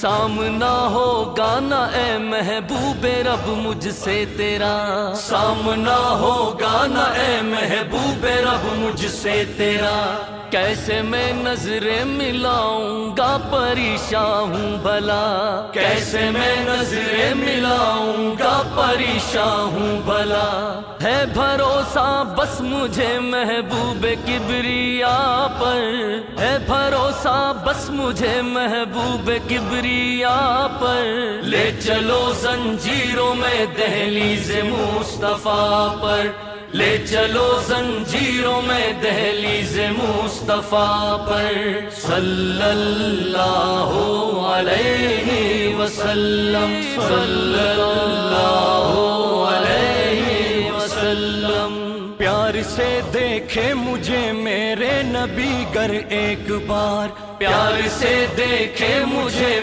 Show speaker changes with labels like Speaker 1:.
Speaker 1: سامنا ہوگا نہ اے محبوب رب مجھ سے تیرا، سامنا ہوگا نہ اے محبوب رب مجھ سے تیرا، کیسے میں نظریں ملاؤں گا پریشان ہوں بھلا، کیسے میں نظریں ملاؤں گا پریشان ہوں بھلا، ہے بھروسہ بس مجھے محبوب کبریا پر، ہے بھروسہ بس مجھے محبوب کبریا پر، لے چلو زنجیروں میں دہلیز مصطفیٰ پر، لے چلو زنجیروں میں دہلیز مصطفیٰ پر، صلی اللہ علیہ وسلم، صلی اللہ علیہ وسلم۔ پیار سے دیکھے مجھے میرے نبی گر ایک بار، پیار سے دیکھے مجھے